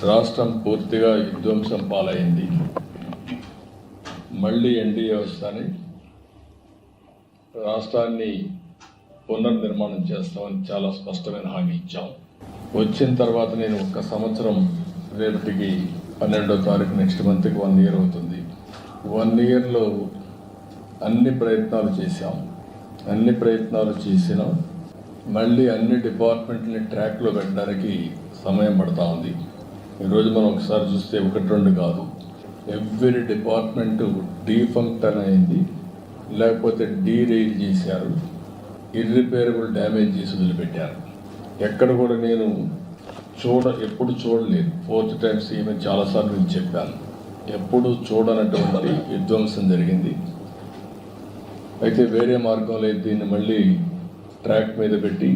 రాష్ట్రం పూర్తిగా విధ్వంసం పాలైంది. మళ్ళీ ఎన్డీఏ వస్తాని రాష్ట్రాన్ని పునర్నిర్మాణం చేస్తామని చాలా స్పష్టమైన హామీ ఇచ్చాం. వచ్చిన తర్వాత నేను ఒక్క సంవత్సరం రేపటికి 12వ తారీఖు నెక్స్ట్ మంత్కి 1 year అవుతుంది. 1 yearలో అన్ని ప్రయత్నాలు చేసినాం. మళ్ళీ అన్ని డిపార్ట్మెంట్ని ట్రాక్లో పెట్టడానికి సమయం పడతా ఉంది. ఈరోజు మనం ఒకసారి చూస్తే 1-2 కాదు, ఎవ్రీ డిపార్ట్మెంటు డీఫంక్షన్ అయింది, లేకపోతే డీరైల్ చేశారు, ఇర్రిపేరబుల్ డ్యామేజ్ చేసి వదిలిపెట్టారు. ఎక్కడ కూడా నేను ఎప్పుడు చూడలేదు. 4th time ఈమె చాలాసార్లు నేను చెప్పాను, ఎప్పుడు చూడనటువంటి విధ్వంసం జరిగింది. అయితే వేరే మార్గం లేదు, దీన్ని మళ్ళీ ట్రాక్ మీద పెట్టి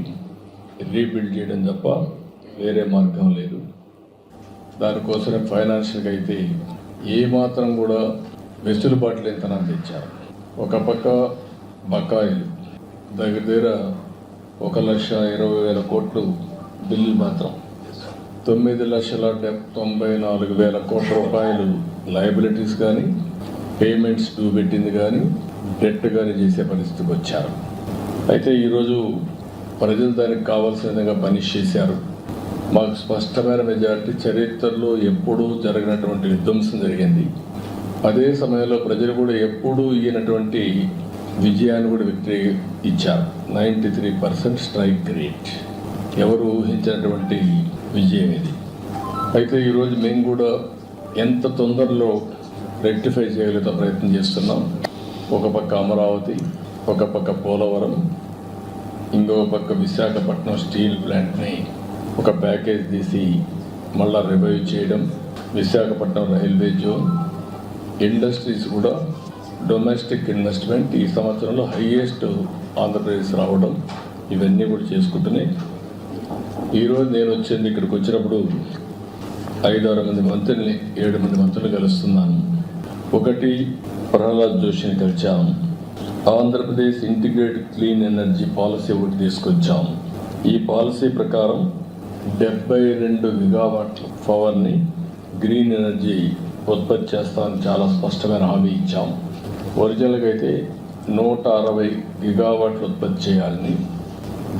రీబిల్డ్ చేయడం తప్ప వేరే మార్గం లేదు. దానికోసమే ఫైనాన్షియల్గా అయితే ఏమాత్రం కూడా వెసులుబాటు లేనితనం తెచ్చారు. ఒక పక్క బకాయిలు దగ్గర 1,20,000 కోట్లు బిల్లు మాత్రం, 9,94,000 కోట్ల రూపాయలు లయబిలిటీస్ కానీ, పేమెంట్స్ డ్యూ పెట్టింది కానీ, డెట్ కానీ చేసే పరిస్థితికి వచ్చారు. అయితే ఈరోజు ప్రజలు దానికి కావాల్సిన విధంగా పనిష్ చేశారు. మాకు స్పష్టమైన మెజారిటీ, చరిత్రలో ఎప్పుడూ జరిగినటువంటి విధ్వంసం జరిగింది. అదే సమయంలో ప్రజలు కూడా ఎప్పుడూ ఈయనటువంటి విజయాన్ని కూడా విక్టరీ ఇచ్చారు. 93% స్ట్రైక్ రేట్, ఎవరు ఊహించినటువంటి విజయం ఇది. అయితే ఈరోజు మేము కూడా ఎంత తొందరలో రెక్టిఫై చేయగలిగే ప్రయత్నం చేస్తున్నాం. ఒక పక్క అమరావతి, ఒక పక్క పోలవరం, ఇంకొక పక్క విశాఖపట్నం స్టీల్ ప్లాంట్ని ఒక ప్యాకేజ్ తీసి మళ్ళా రివైవ్ చేయడం, విశాఖపట్నం రైల్వే జోన్, ఇండస్ట్రీస్ కూడా డొమెస్టిక్ ఇన్వెస్ట్మెంట్ ఈ సంవత్సరంలో హైయెస్ట్ ఆంధ్రప్రదేశ్ రావడం, ఇవన్నీ కూడా చేసుకుంటూనే ఈరోజు నేను వచ్చింది. ఇక్కడికి వచ్చినప్పుడు 5-6 మంది మంత్రుల్ని, 7 మంది మంత్రులు కలుస్తున్నాను. ఒకటి ప్రహ్లాద్ జోషిని కలిచాం. Andhra Pradesh integrated clean energy policy ఒకటి తీసుకొచ్చాం. ఈ పాలసీ ప్రకారం 72 గిగావాట్ల పవర్ని గ్రీన్ ఎనర్జీ ఉత్పత్తి చేస్తామని చాలా స్పష్టమైన హామీ ఇచ్చాం. ఒరిజినల్గా అయితే 160 గిగావాట్లు ఉత్పత్తి చేయాలని,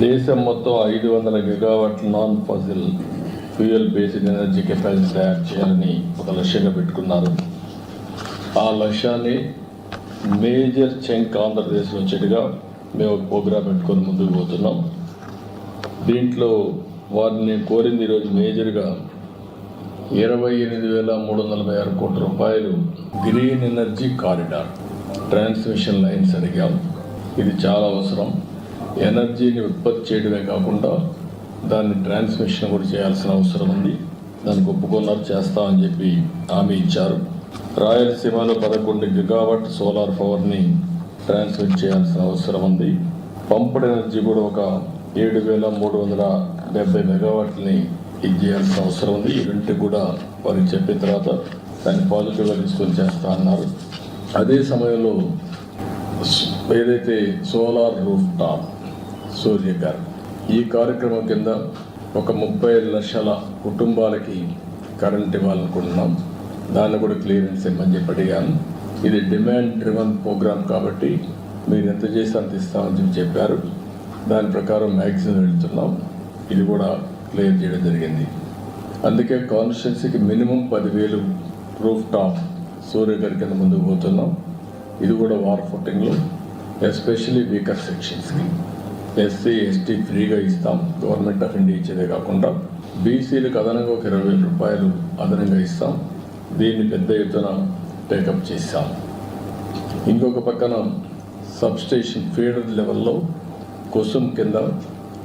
దేశం మొత్తం 500 గిగావాట్ల non fossil fuel based energy capacity తయారు చేయాలని ఒక లక్ష్యంగా పెట్టుకున్నారు. ఆ లక్ష్యాన్ని మేజర్ చంక్ ఆంధ్రప్రదేశ్లో వచ్చేట్టుగా మేము ఒక ప్రోగ్రాం పెట్టుకొని ముందుకు పోతున్నాం. దీంట్లో వారిని కోరింది ఈరోజు మేజర్గా 28,346 కోట్ల రూపాయలు green energy corridor transmission lines అడిగాం. ఇది చాలా అవసరం. ఎనర్జీని ఉత్పత్తి చేయడమే కాకుండా దాన్ని ట్రాన్స్మిషన్ కూడా చేయాల్సిన అవసరం ఉంది. దానికి ఒప్పుకున్నారు, చేస్తామని చెప్పి హామీ ఇచ్చారు. రాయలసీమలో 11 గిగావాట్ సోలార్ పవర్ని ట్రాన్స్మిట్ చేయాల్సిన అవసరం ఉంది. పంప్డ్ ఎనర్జీ కూడా ఒక 7,370 మెగావాట్లని చేయాల్సిన అవసరం ఉంది. ఈ రెండింటి కూడా వారికి చెప్పిన తర్వాత దాన్ని పాజిటివ్గా తీసుకొని చేస్తా అన్నారు. అదే సమయంలో ఏదైతే సోలార్ రూఫ్ టాప్ సూర్యగారు, ఈ కార్యక్రమం కింద ఒక 35 లక్షల కుటుంబాలకి కరెంట్ ఇవ్వాలనుకుంటున్నాం. దాన్ని కూడా క్లియరెన్స్ ఇవ్వమని చెప్పి అడిగాను. ఇది డిమాండ్ డ్రివన్ ప్రోగ్రామ్ కాబట్టి మీరు ఎంత చేసి అంత ఇస్తామని చెప్పారు. దాని ప్రకారం మ్యాక్సిమం వెళ్తున్నాం. ఇది కూడా క్లియర్ చేయడం జరిగింది. అందుకే కాన్స్టిట్యున్సీకి మినిమం 10,000 రూఫ్ టాప్ సూర్యగారి కింద ముందుకు పోతున్నాం. ఇది కూడా వార్ ఫుటింగ్లో, ఎస్పెషల్లీ వీకర్ సెక్షన్స్కి SC ST ఫ్రీగా ఇస్తాం. గవర్నమెంట్ ఆఫ్ ఇండియా ఇచ్చేదే కాకుండా బీసీలకు అదనంగా ఒక 20,000 రూపాయలు అదనంగా ఇస్తాం. దీన్ని పెద్ద ఎత్తున టేకప్ చేశాం. ఇంకొక పక్కన సబ్స్టేషన్ ఫీడర్ లెవెల్లో కుసుమ్ కింద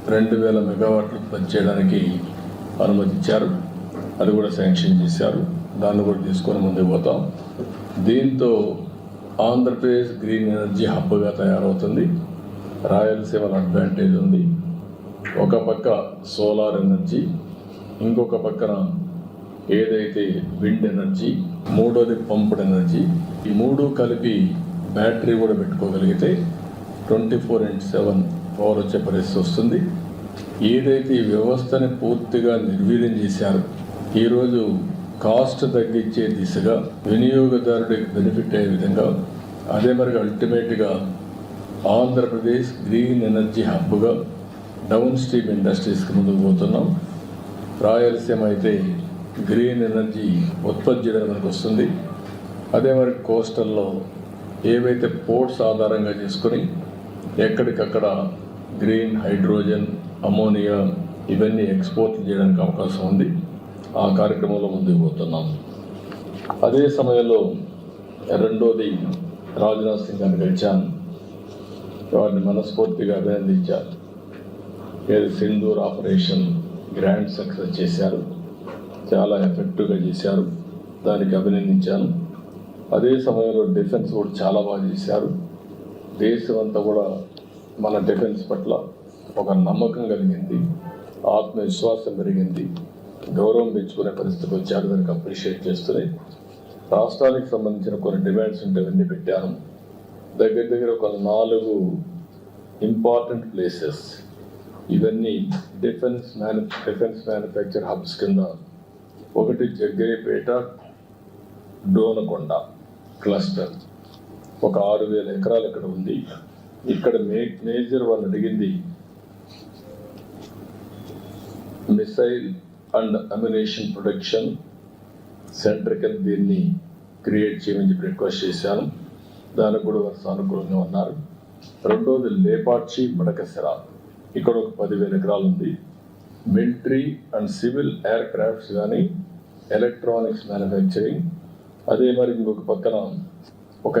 2,000 మెగావాట్లు ఉత్పత్తి చేయడానికి అనుమతించారు. అది కూడా శాంక్షన్ చేశారు. దాన్ని కూడా తీసుకొని ముందుకు పోతాం. దీంతో ఆంధ్రప్రదేశ్ గ్రీన్ ఎనర్జీ హబ్గా తయారవుతుంది. రాయలసీమలో అడ్వాంటేజ్ ఉంది. ఒక పక్క సోలార్ ఎనర్జీ, ఇంకొక పక్కన ఏదైతే విండ్ ఎనర్జీ, మూడోది పంప్డ్ ఎనర్జీ. ఈ మూడు కలిపి బ్యాటరీ కూడా పెట్టుకోగలిగితే 24/7 పవర్ వచ్చే పరిస్థితి వస్తుంది. ఏదైతే ఈ వ్యవస్థని పూర్తిగా నిర్వీర్యం చేశారు, ఈరోజు కాస్ట్ తగ్గించే దిశగా వినియోగదారుడికి బెనిఫిట్ అయ్యే విధంగా అదే మరి అల్టిమేట్గా ఆంధ్రప్రదేశ్ గ్రీన్ ఎనర్జీ హబ్గా డౌన్ స్ట్రీమ్ ఇండస్ట్రీస్కి ముందుకు పోతున్నాం. రాయలసీమ అయితే గ్రీన్ ఎనర్జీ ఉత్పత్తి చేయడానికి వస్తుంది. అదే మరి కోస్టల్లో ఏవైతే పోర్ట్స్ ఆధారంగా చేసుకొని ఎక్కడికక్కడ గ్రీన్ హైడ్రోజన్, అమోనియా ఇవన్నీ ఎక్స్పోర్ట్ చేయడానికి అవకాశం ఉంది. ఆ కార్యక్రమంలో ముందుకు పోతున్నాం. అదే సమయంలో రెండోది రాజ్నాథ్ సింగ్ గారిని గెలిచాను. వారిని మనస్ఫూర్తిగా అభినందించారు. ఏది సింధూర్ ఆపరేషన్ గ్రాండ్ సక్సెస్ చేశారు, చాలా ఎఫెక్టివ్గా చేశారు, దానికి అభినందించాను. అదే సమయంలో డిఫెన్స్ కూడా చాలా బాగా చేశారు. దేశం అంతా కూడా మన డిఫెన్స్ పట్ల ఒక నమ్మకం కలిగింది, ఆత్మవిశ్వాసం పెరిగింది, గౌరవం పెంచుకునే పరిస్థితికి వచ్చారు. దానికి అప్రిషియేట్ చేస్తున్నాయి. రాష్ట్రానికి సంబంధించిన కొన్ని డిమాండ్స్ ఉంటే అవన్నీ పెట్టాను. దగ్గర ఒక 4 ఇంపార్టెంట్ ప్లేసెస్, ఇవన్నీ డిఫెన్స్ మ్యానుఫ్యాక్చర్ హబ్స్ కింద. ఒకటి జగ్గయ్యపేట డోనకొండ క్లస్టర్, ఒక 6,000 ఎకరాలు ఇక్కడ ఉంది. ఇక్కడ మేజర్ వాళ్ళు అడిగింది missile and ammunition production centre కింద దీన్ని క్రియేట్ చేయమని చెప్పి రిక్వెస్ట్ చేశాను. దానికి కూడా వారు సానుకూలంగా ఉన్నారు. రెండోది లేపాక్షి మడకసిర, ఇక్కడ ఒక 10,000 ఎకరాలు ఉంది. Military and civil air crafts కానీ ఎలక్ట్రానిక్స్ మ్యానుఫ్యాక్చరింగ్, అదే మరి ఇంకొక పక్కన ఒక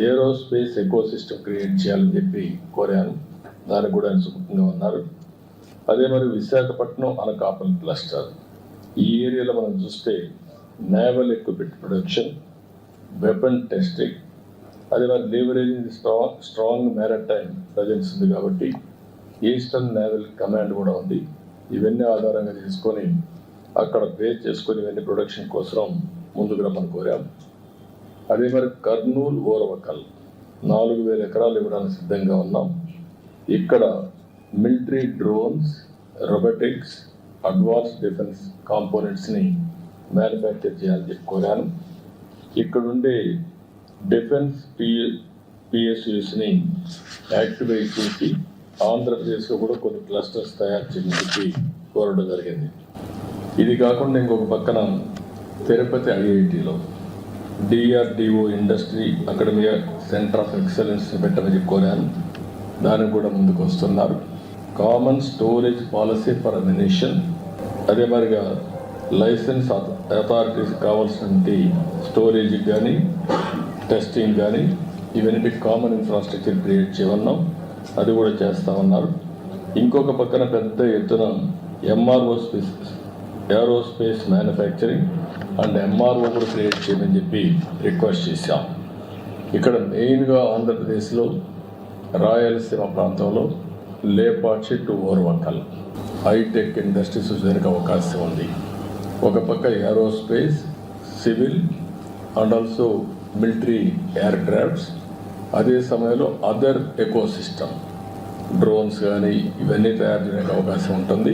ఏరోస్పేస్ ఎకో సిస్టమ్ క్రియేట్ చేయాలని చెప్పి కోరాను. దానికి కూడా ఆయన సుముఖంగా ఉన్నారు. అదే మరి విశాఖపట్నం అనకాపల్లి క్లస్టర్, ఈ ఏరియాలో మనం చూస్తే naval equipment production, weapon testing, అదే మరి లీవరేజింగ్ స్ట్రాంగ్ మ్యారిటైమ్ ప్రజెన్స్ ఉంది కాబట్టి ఈస్టర్న్ నేవల్ కమాండ్ కూడా ఉంది. ఇవన్నీ ఆధారంగా చేసుకొని అక్కడ బేస్ చేసుకొని ఇవన్నీ ప్రొడక్షన్ కోసం ముందుకు రమ్మని కోరాం. అదే మరి కర్నూలు ఓరవకల్ 4,000 ఎకరాలు ఇవ్వడానికి సిద్ధంగా ఉన్నాం. ఇక్కడ military drones, robotics, advance defence కాంపోనెంట్స్ని మ్యానుఫ్యాక్చర్ చేయాలని చెప్పి కోరాను. ఇక్కడుండే డిఫెన్స్ పిఎస్యూస్ని యాక్టివేట్ చేసి ఆంధ్రప్రదేశ్లో కూడా కొన్ని క్లస్టర్స్ తయారు చేయని చెప్పి కోరడం జరిగింది. ఇది కాకుండా ఇంకొక పక్కన తిరుపతి ఐఐటిలో DRDO industry academy centre of excellence పెట్టమని చెప్పి కోరాను. దానికి కూడా ముందుకు వస్తున్నారు. Common storage policy for ammunition, అదే మరిగా లైసెన్స్ అథారిటీస్ కావాల్సినటువంటి స్టోరేజ్కి కానీ టెస్టింగ్ కానీ ఇవన్నీ కామన్ ఇన్ఫ్రాస్ట్రక్చర్ క్రియేట్ చేయమన్నాం. అది కూడా చేస్తూ ఉన్నారు. ఇంకొక పక్కన పెద్ద ఎత్తున ఏరోస్పేస్ మ్యానుఫ్యాక్చరింగ్ అండ్ ఎంఆర్ఓ కూడా క్రియేట్ చేయమని చెప్పి రిక్వెస్ట్ చేశాం. ఇక్కడ మెయిన్గా ఆంధ్రప్రదేశ్లో రాయలసీమ ప్రాంతంలో Lepakshi to Orvakal hi tech industries వచ్చేందుకు అవకాశం ఉంది. ఒక పక్క aerospace, civil and also military aircrafts, అదే సమయంలో అదర్ ఎకో సిస్టమ్ డ్రోన్స్ కానీ ఇవన్నీ తయారు చేయడానికి అవకాశం ఉంటుంది.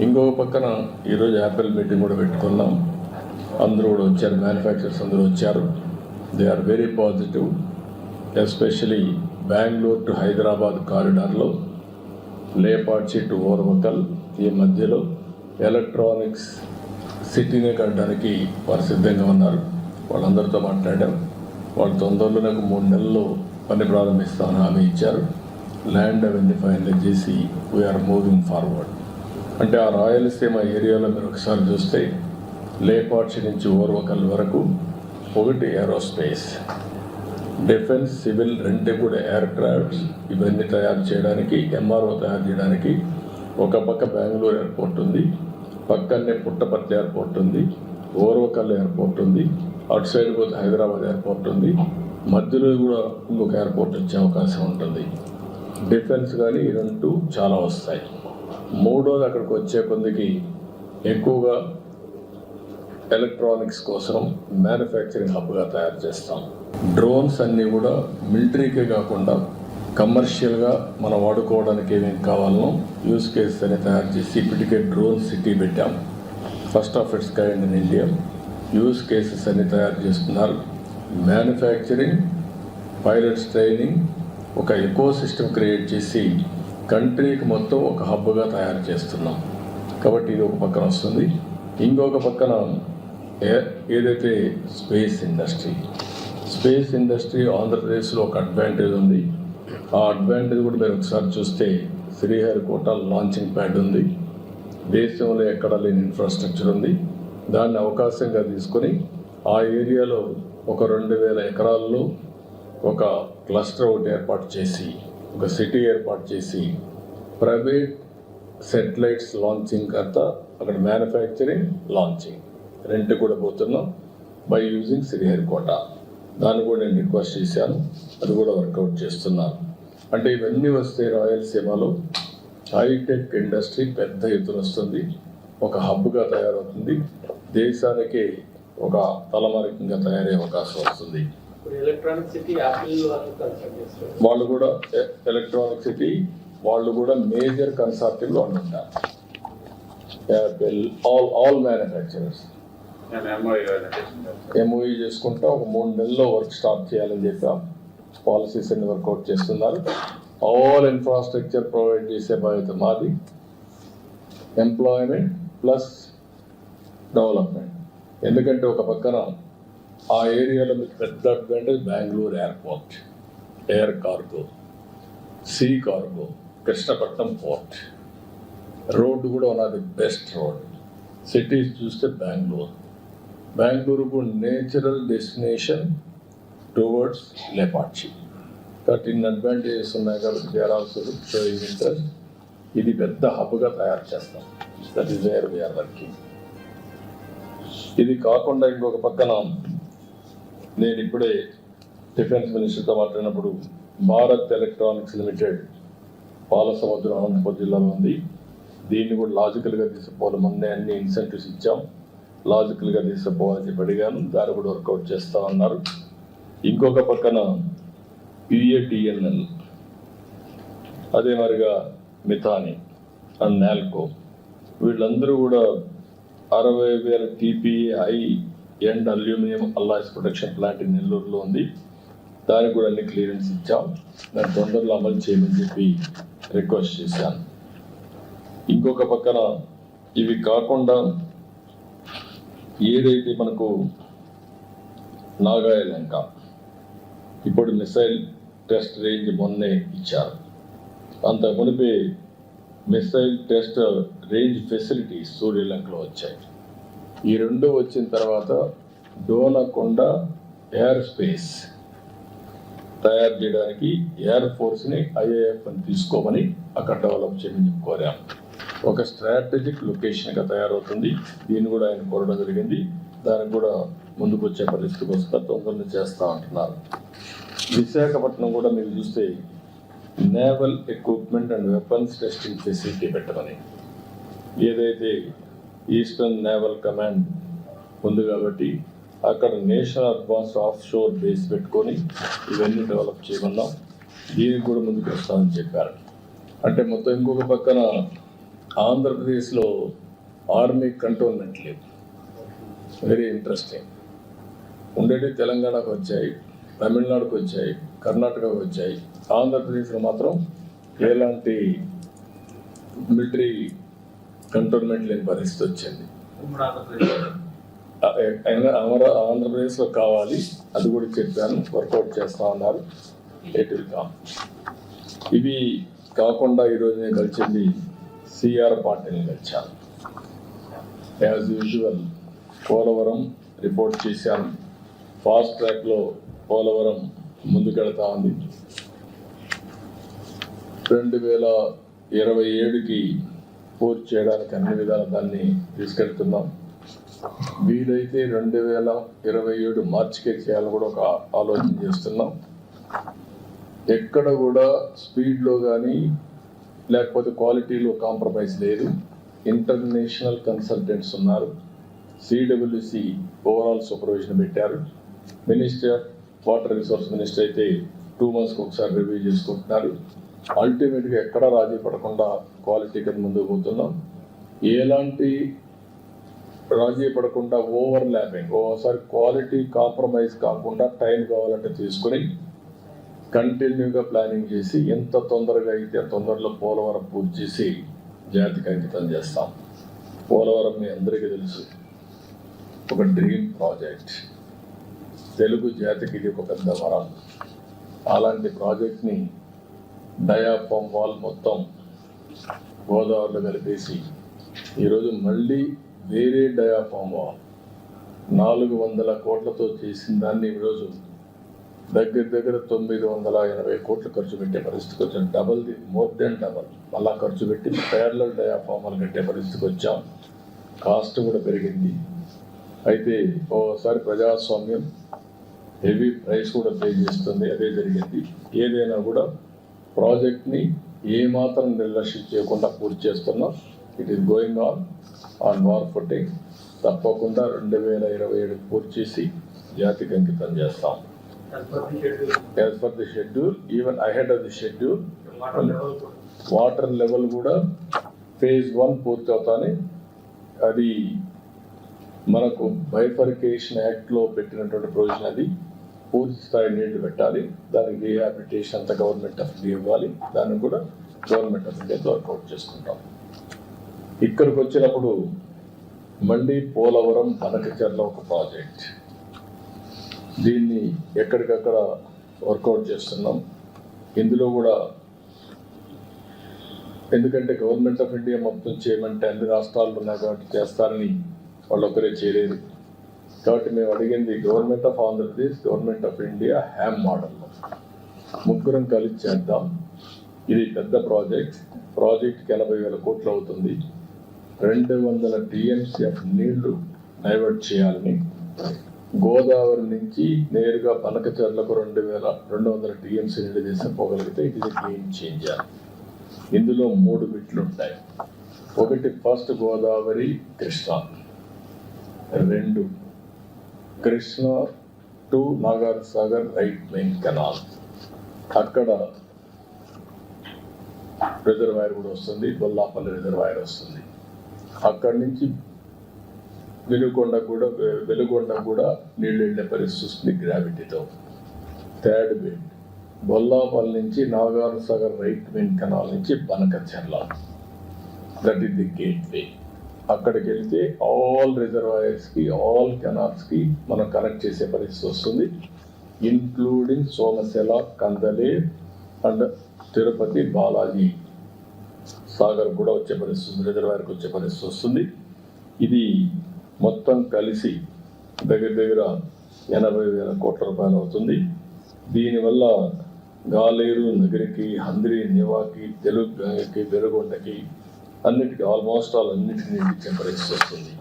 ఇంకొక పక్కన ఈరోజు యాపిల్ మీటింగ్ కూడా పెట్టుకున్నాం. అందరూ కూడా వచ్చారు, మ్యానుఫ్యాక్చరర్స్ అందరూ వచ్చారు. They are very positive. Especially Bengaluru to Hyderabad కారిడార్లో లేపాక్షి టు ఓర్వకల్ ఈ మధ్యలో ఎలక్ట్రానిక్స్ సిటీనే కట్టడానికి వారు సిద్ధంగా ఉన్నారు. వాళ్ళందరితో మాట్లాడాం. వాళ్ళు తొందరలో నాకు 3 నెలల్లో పని ప్రారంభిస్తామని హామీ ఇచ్చారు. ల్యాండ్ అవన్నీ ఫైనలైజ్ చేసి వీఆర్ మూవింగ్ ఫార్వర్డ్. అంటే ఆ రాయలసీమ ఏరియాలో మీరు ఒకసారి చూస్తే లేపాక్షి నుంచి ఓర్వకల్ వరకు ఒకటి ఏరోస్పేస్, డిఫెన్స్, సివిల్ రెండే కూడా ఎయిర్ క్రాఫ్ట్స్ ఇవన్నీ తయారు చేయడానికి, ఎంఆర్ఓ తయారు చేయడానికి ఒక పక్క బెంగళూరు ఎయిర్పోర్ట్ ఉంది, పక్కనే పుట్టపర్తి ఎయిర్పోర్ట్ ఉంది, ఓర్వకల్ ఎయిర్పోర్ట్ ఉంది, అటు సైడ్ పోతే హైదరాబాద్ ఎయిర్పోర్ట్ ఉంది, మధ్యలో కూడా ఇంకొక ఎయిర్పోర్ట్ వచ్చే అవకాశం ఉంటుంది. డిఫెన్స్ కానీ ఈ 2 చాలా వస్తాయి. మూడోది అక్కడికి వచ్చే కొందికి ఎక్కువగా ఎలక్ట్రానిక్స్ కోసం మ్యానుఫ్యాక్చరింగ్ హబ్గా తయారు చేస్తాం. డ్రోన్స్ అన్నీ కూడా మిలిటరీకే కాకుండా కమర్షియల్గా మనం వాడుకోవడానికి ఏమేమి కావాలనో యూస్ కేసెస్ అని తయారు చేసి ఇప్పటికే డ్రోన్ సిటీ పెట్టాం. First of it's kind in India. Use cases అన్ని తయారు చేస్తున్నారు. మ్యానుఫ్యాక్చరింగ్, పైలట్స్ ట్రైనింగ్, ఒక ఎకో సిస్టమ్ క్రియేట్ చేసి కంట్రీకి మొత్తం ఒక హబ్గా తయారు చేస్తున్నాం. కాబట్టి ఇది ఒక పక్కన వస్తుంది. ఇంకొక పక్కన ఏదైతే స్పేస్ ఇండస్ట్రీ ఆంధ్రప్రదేశ్లో ఒక అడ్వాంటేజ్ ఉంది. ఆ అడ్వాంటేజ్ కూడా మీరు ఒకసారి చూస్తే శ్రీహరికోట లాంచింగ్ ప్యాడ్ ఉంది. దేశంలో ఎక్కడ లేని ఇన్ఫ్రాస్ట్రక్చర్ ఉంది. దాన్ని అవకాశంగా తీసుకొని ఆ ఏరియాలో ఒక 2000 ఎకరాల్లో ఒక క్లస్టర్ ఒకటి ఏర్పాటు చేసి, ఒక సిటీ ఏర్పాటు చేసి, ప్రైవేట్ సెటిలైట్స్ లాంచింగ్ అంతా అక్కడ మ్యానుఫ్యాక్చరింగ్, లాంచింగ్ రెంట్ కూడా పోతున్నాం బై యూజింగ్ శ్రీహరికోట. దాన్ని కూడా నేను రిక్వెస్ట్ చేశాను, అది కూడా వర్కౌట్ చేస్తున్నాను. అంటే ఇవన్నీ వస్తే రాయలసీమలో హైటెక్ ఇండస్ట్రీ పెద్ద ఎత్తున వస్తుంది, ఒక హబ్గా తయారవుతుంది, దేశానికి ఒక తలమానికంగా తయారయ్యే అవకాశం వస్తుంది. ఎలక్ట్రానిక్ సిటీ వాళ్ళు కూడా ఎలక్ట్రానిక్ సిటీ వాళ్ళు కూడా మేజర్ కన్సార్టియంలో వాళ్ళు ఉంటారు. ఆల్ మ్యానుఫ్యాక్చరర్స్ ఎంఓఈ చేసుకుంటా ఒక 3 నెలల్లో వర్క్ స్టార్ట్ చేయాలని చెప్పాం. పాలసీస్ అన్ని వర్కౌట్ చేస్తున్నారు. ఆల్ ఇన్ఫ్రాస్ట్రక్చర్ ప్రొవైడ్ చేసే బాధ్యత మాది. Employment plus development. ఎందుకంటే ఒక పక్కన ఆ ఏరియాలో మీకు పెద్ద advantage Bengaluru airport, air cargo, sea cargo, Krishnapatnam port, road కూడా one of the best road. Cities చూస్తే బెంగళూరుకు నేచురల్ డెస్టినేషన్ టువర్డ్స్ లేపాక్షి. కాబట్టి ఇన్ని అడ్వాంటేజెస్ ఉన్నాయి కాబట్టి they are also showing interest. ఇది పెద్ద హబ్గా తయారు చేస్తాం. That is where we are working. ఇది కాకుండా ఇంకొక పక్కన నేను ఇప్పుడే డిఫెన్స్ మినిస్టర్తో మాట్లాడినప్పుడు భారత్ ఎలక్ట్రానిక్స్ లిమిటెడ్ పాలసముద్రం అనంతపురం జిల్లాలో ఉంది. దీన్ని కూడా లాజికల్గా తీసుకుపోవాలి. మొన్నే అన్ని ఇన్సెంటివ్స్ ఇచ్చాం, లాజికల్గా తీసుకుపోవాలని చెప్పి అడిగాను. దాన్ని కూడా వర్కౌట్ చేస్తా ఉన్నారు. ఇంకొక పక్కన యుఏటిఎన్ఎల్, అదే మరిగా మిథాని అండ్ నాల్కో, వీళ్ళందరూ కూడా 60,000 TPA high end aluminium alloys production plant నెల్లూరులో ఉంది. దానికి కూడా అన్ని క్లియరెన్స్ ఇచ్చాం. దాన్ని తొందరలో అమలు చేయమని చెప్పి రిక్వెస్ట్ చేశాను. ఇంకొక పక్కన ఇవి కాకుండా ఏదైతే మనకు నాగాయలంక ఇప్పుడు మిసైల్ టెస్ట్ రేంజ్ మొన్నే ఇచ్చారు. అంత మునిపే మిసైల్ టెస్ట్ రేంజ్ ఫెసిలిటీస్ సూర్యలంకలో వచ్చాయి. ఈ రెండు వచ్చిన తర్వాత డోనకొండ ఎయిర్ స్పేస్ తయారు చేయడానికి ఎయిర్ ఫోర్స్ని IAF అని తీసుకోమని అక్కడ డెవలప్ చేయమని కోరాం. ఒక స్ట్రాటజిక్ లొకేషన్గా తయారవుతుంది. దీన్ని కూడా ఆయన కోరడం జరిగింది. దానికి కూడా ముందుకు వచ్చే పరిస్థితికి వస్తా తొందరగా చేస్తూ ఉంటున్నారు. విశాఖపట్నం కూడా మీరు చూస్తే naval equipment and weapons testing facility పెట్టమని, ఏదైతే ఈస్టర్న్ నేవల్ కమాండ్ ఉంది కాబట్టి అక్కడ national advanced of sure base పెట్టుకొని ఇవన్నీ డెవలప్ చేయమన్నాం. దీనికి కూడా ముందుకు వస్తామని చెప్పారు. అంటే మొత్తం ఇంకొక పక్కన ఆంధ్రప్రదేశ్లో ఆర్మీ కంటోన్మెంట్ లేదు. Very interesting. ఉండేవి తెలంగాణకు వచ్చాయి, తమిళనాడుకు వచ్చాయి, కర్ణాటకకు వచ్చాయి. ఆంధ్రప్రదేశ్లో మాత్రం ఎలాంటి మిలిటరీ కంటోన్మెంట్ లేని పరిస్థితి వచ్చింది. ఆంధ్రప్రదేశ్లో కావాలి, అది కూడా చెప్పాను, వర్కౌట్ చేస్తా ఉన్నారు. ఇవి కాకుండా ఈరోజు నేను కలిసింది CR పార్టీని కలిశాను. యాజ్ యూజువల్ పోలవరం రిపోర్ట్ చేశాను. ఫాస్ట్ ట్రాక్లో పోలవరం ముందుకెళ్తా ఉంది. 2027కి పూర్తి చేయడానికి అన్ని విధాలు దాన్ని తీసుకెళ్తున్నాం. వీలైతే 2027 మార్చికే చేయాలని కూడా ఒక ఆలోచన చేస్తున్నాం. ఎక్కడ కూడా స్పీడ్లో కానీ లేకపోతే క్వాలిటీలో కాంప్రమైజ్ లేదు. ఇంటర్నేషనల్ కన్సల్టెంట్స్ ఉన్నారు. CWC ఓవరాల్ సూపర్విజన్ పెట్టారు. Minister of water resource minister అయితే 2 monthsకి ఒకసారి రివ్యూ చేసుకుంటున్నారు. అల్టిమేట్గా ఎక్కడ రాజీ పడకుండా క్వాలిటీ కింద ముందుకు పోతున్నాం. ఎలాంటి రాజీ పడకుండా ఓవర్ ల్యాపింగ్, ఓసారి క్వాలిటీ కాంప్రమైజ్ కాకుండా టైం కావాలంటే తీసుకుని కంటిన్యూగా ప్లానింగ్ చేసి ఎంత తొందరగా అయితే తొందరలో పోలవరం పూర్తి చేసి జాతికి అంకితం చేస్తాం. పోలవరం మీ అందరికీ తెలుసు, ఒక డ్రీమ్ ప్రాజెక్ట్. తెలుగు జాతికి ఇది ఒక పెద్ద వరం. అలాంటి ప్రాజెక్ట్ని డయాఫామ్ వాల్ మొత్తం గోదావరిలో కలిపేసి ఈరోజు మళ్ళీ వేరే డయాఫామ్ వాల్ 400 కోట్లతో చేసిన దాన్ని ఈరోజు దగ్గర 980 కోట్లు ఖర్చు పెట్టే పరిస్థితికి వచ్చాం. డబల్ది, మోర్ దెన్ డబల్ మళ్ళా ఖర్చు పెట్టి ప్యారలల్ డయాఫామ్ వాల్ కట్టే పరిస్థితికి వచ్చాం. కాస్ట్ కూడా పెరిగింది. అయితే ఓసారి ప్రజాస్వామ్యం హెవీ ప్రైస్ కూడా పే చేస్తుంది, అదే జరిగింది. ఏదైనా కూడా ప్రాజెక్ట్ని ఏమాత్రం నిర్లక్ష్యం చేయకుండా పూర్తి చేస్తున్నాం. It is going on war footing. తప్పకుండా 2027 పూర్తి చేసి జాతికి అంకితం చేస్తాం. As per the schedule, even ahead of the schedule. Water level కూడా ఫేజ్ 1 పూర్తి అవుతానే. అది మనకు బైఫర్కేషన్ యాక్ట్లో పెట్టినటువంటి ప్రొవిజన్. అది పూర్తి స్థాయి నీళ్లు పెట్టాలి. దానికి రీహాబిలిటేషన్ అంతా గవర్నమెంట్ ఆఫ్ ఇండియా ఇవ్వాలి. దాన్ని కూడా గవర్నమెంట్ ఆఫ్ ఇండియాతో వర్కౌట్ చేసుకుంటాం. ఇక్కడికి వచ్చినప్పుడు మళ్ళీ పోలవరం బనకచెర్ల ఒక ప్రాజెక్ట్. దీన్ని ఎక్కడికక్కడ వర్కౌట్ చేస్తున్నాం. ఇందులో కూడా ఎందుకంటే గవర్నమెంట్ ఆఫ్ ఇండియా మొత్తం చేయమంటే అన్ని రాష్ట్రాలు ఉన్నాయి కాబట్టి చేస్తారని వాళ్ళు ఒకరే చేయలేదు. కాబట్టి మేము అడిగింది government of Andhra Pradesh, government of India HAM మోడల్లో ముగ్గురం కలిసి చేద్దాం. ఇది పెద్ద ప్రాజెక్ట్కి 80,000 కోట్లు అవుతుంది. 200 TMCF నీళ్లు డైవర్ట్ చేయాలని, గోదావరి నుంచి నేరుగా బనకచెర్లకు 200 TMC నీళ్లు తీసుకుపోగలిగితే ఇది గేమ్ చేంజర్. ఇందులో 3 బిట్లు ఉంటాయి. ఒకటి first Godavari Krishna, 2 Krishna to Nagarjunasagar right main canal, అక్కడ రిజర్వాయర్ కూడా వస్తుంది, గొల్లాపల్లి రిజర్వాయర్ వస్తుంది. అక్కడి నుంచి వెలుగొండ కూడా నీళ్ళు వెళ్ళే పరిస్థితి వస్తుంది గ్రావిటీతో. థర్డ్ బిట్ గొల్లాపల్లి నుంచి నాగార్జునసాగర్ రైట్ మెయిన్ కెనాల్ నుంచి Banakacherla, that is the gateway. అక్కడికి వెళ్తే ఆల్ రిజర్వాయర్స్కి, ఆల్ కెనాల్స్కి మనం కనెక్ట్ చేసే పరిస్థితి వస్తుంది. ఇన్క్లూడింగ్ సోమశిల, కందలేర్ అండ్ తిరుపతి బాలాజీ సాగర్ కూడా వచ్చే పరిస్థితి, రిజర్వాయర్కి వచ్చే పరిస్థితి వస్తుంది. ఇది మొత్తం కలిసి దగ్గర 80,000 కోట్ల రూపాయలు అవుతుంది. దీనివల్ల గాలేరు నగరికి, హంద్రి నివాకి, తెలుగు గంగకి, వెలుగొండకి అన్నిటికీ ఆల్మోస్ట్ అన్నిటికీ ఇచ్చే పరిస్థితి వస్తుంది.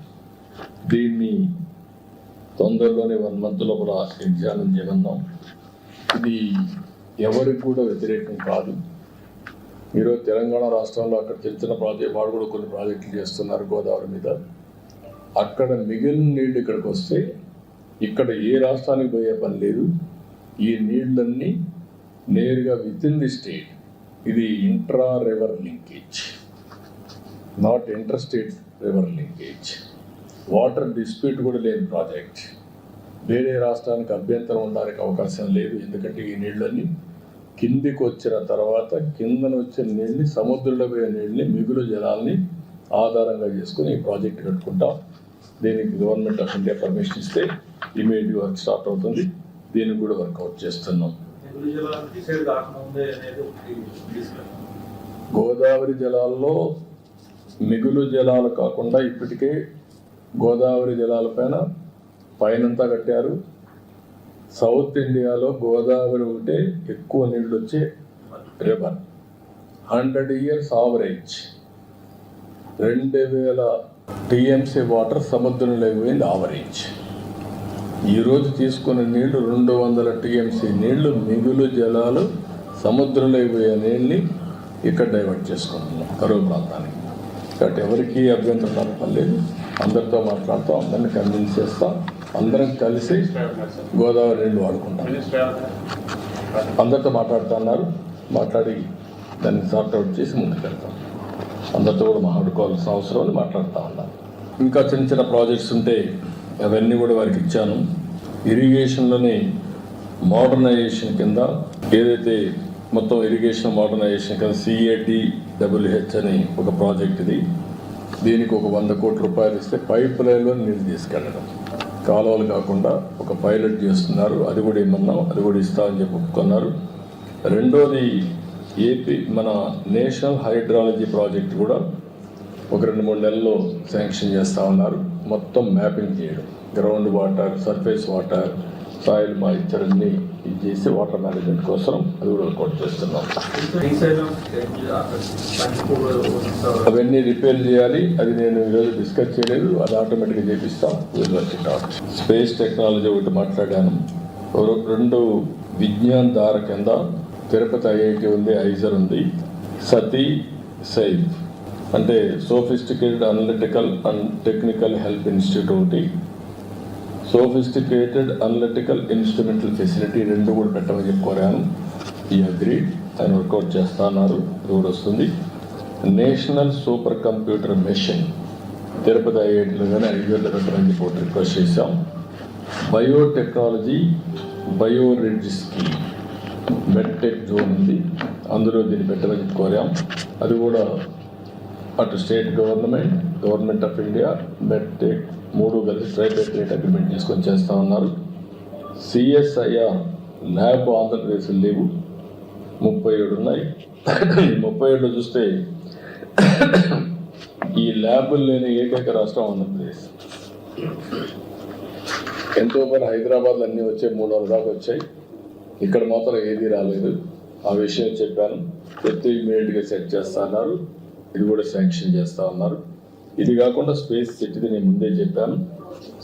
దీన్ని తొందరలోనే 1 month లోపల ఎగ్జామిన్ చేయమన్నాం. ఇది ఎవరికి కూడా వ్యతిరేకం కాదు. ఈరోజు తెలంగాణ రాష్ట్రంలో అక్కడ చిన్న ప్రాజెక్ట్, వాడు కూడా కొన్ని ప్రాజెక్టులు చేస్తున్నారు గోదావరి మీద. అక్కడ మిగిలిన నీళ్ళు ఇక్కడికి వస్తే ఇక్కడ ఏ రాష్ట్రానికి పోయే పని లేదు. ఈ నీళ్ళన్నీ నేరుగా విత్ ఇన్ ది స్టేట్. ఇది intra river linkage, not inter state river linkage. Water dispute కూడా లేని ప్రాజెక్ట్. వేరే రాష్ట్రానికి అభ్యంతరం ఉండడానికి అవకాశం లేదు. ఎందుకంటే ఈ నీళ్ళన్నీ కిందికి వచ్చిన తర్వాత కిందన వచ్చిన నీళ్ళని, సముద్రంలో పోయే నీళ్ళని, మిగులు జలాల్ని ఆధారంగా చేసుకుని ఈ ప్రాజెక్ట్ కట్టుకుంటాం. దీనికి గవర్నమెంట్ ఆఫ్ ఇండియా పర్మిషన్ ఇస్తే ఇమీడియట్ వర్క్ స్టార్ట్ అవుతుంది. దీన్ని కూడా వర్కౌట్ చేస్తున్నాం. గోదావరి జలాల్లో మిగులు జలాలు కాకుండా ఇప్పటికే గోదావరి జలాల పైనంతా కట్టారు. సౌత్ ఇండియాలో గోదావరి ఒకటే ఎక్కువ నీళ్ళు వచ్చే river. 100 years average 2000 TMC water సముద్రంలోకి పోయింది ఆవరేజ్. ఈరోజు తీసుకున్న నీళ్లు 200 TMC నీళ్లు, మిగులు జలాలు సముద్రంలోకి పోయే నీళ్ళని ఇక్కడ డైవర్ట్ చేసుకుంటున్నాం కరువు ప్రాంతానికి. కాబట్టి ఎవరికి అభ్యంతరం పర్లేదు. అందరితో మాట్లాడతాం, అందరిని కన్విన్స్ చేస్తాం. అందరం కలిసి గోదావరి నీళ్ళు వాడుకుంటాం. అందరితో మాట్లాడుతున్నారు, మాట్లాడి దాన్ని సార్ట్అవుట్ చేసి ముందుకు వెళ్తాం. అందరితో కూడా మాట్లాడుకోవాల్సిన అవసరం అని మాట్లాడుతూ ఉన్నారు. ఇంకా చిన్న చిన్న ప్రాజెక్ట్స్ ఉంటే అవన్నీ కూడా వారికి ఇచ్చాను. ఇరిగేషన్లోని మోడర్నైజేషన్ కింద ఏదైతే మొత్తం ఇరిగేషన్ మోడర్నైజేషన్ కింద CATWH అని ఒక ప్రాజెక్ట్ ఇది. దీనికి ఒక 100 కోట్ల రూపాయలు ఇస్తే పైప్ లైన్లో నీళ్ళు తీసుకెళ్ళడం, కాలువలు కాకుండా ఒక పైలట్ చేస్తున్నారు. అది కూడా ఇమ్మన్నాం, అది కూడా ఇస్తామని చెప్పి ఒప్పుకున్నారు. రెండోది ఏపీ మన నేషనల్ హైడ్రాలజీ ప్రాజెక్ట్ కూడా ఒక 2-3 నెలల్లో శాంక్షన్ చేస్తూ ఉన్నారు. మొత్తం మ్యాపింగ్ చేయడం, ground water, surface water, soil moisture అన్ని ఇది చేసి వాటర్ మేనేజ్మెంట్ కోసం అది కూడా వర్కౌట్ చేస్తున్నాం. అవన్నీ రిపేర్ చేయాలి. అది నేను ఈరోజు డిస్కస్ చేయలేదు, అది ఆటోమేటిక్గా చేపిస్తాం. స్పేస్ టెక్నాలజీ ఒకటి మాట్లాడాను. 2 విజ్ఞాన్ ధార కింద తిరుపతి IIT ఉంది, ఐజర్ ఉంది. సతీ సైఫ్ అంటే sophisticated analytical and technical help institute ఒకటి, సోఫిస్టికేటెడ్ అనలిటికల్ ఇన్స్ట్రుమెంటల్ ఫెసిలిటీ 2 కూడా పెట్టమని చెప్పి కోరాను. ఈ అగ్రీడ్, ఆయన వర్కౌట్ చేస్తా అన్నారు, ఇది కూడా వస్తుంది. National supercomputer machine Tirupati IITలో కానీ ఐజర్లో పెట్టమని చెప్పి ఒకటి రిక్వెస్ట్ చేశాం. Biotechnology bioridge scheme medtech zone ఉంది, అందులో దీన్ని పెట్టమని చెప్పి కోరాం. అది కూడా అటు state government of India, medtech 3 కలిసి ట్రైపేటరేట్ అగ్రిమెంట్ చేసుకొని చేస్తూ ఉన్నారు. CSIR ల్యాబ్ ఆంధ్రప్రదేశ్ లేవు, 37 ఉన్నాయి. 37లో చూస్తే ఈ ల్యాబులు లేని ఏకైక రాష్ట్రం ఆంధ్రప్రదేశ్. ఎంతో పని హైదరాబాద్లో అన్నీ వచ్చాయి, 300 దాకా వచ్చాయి. ఇక్కడ మాత్రం ఏది రాలేదు. ఆ విషయం చెప్పాను. ఇమీడియట్గా సెట్ చేస్తా అన్నారు, ఇది కూడా శాంక్షన్ చేస్తా ఉన్నారు. ఇది కాకుండా స్పేస్ సిటీది నేను ముందే చెప్పాను.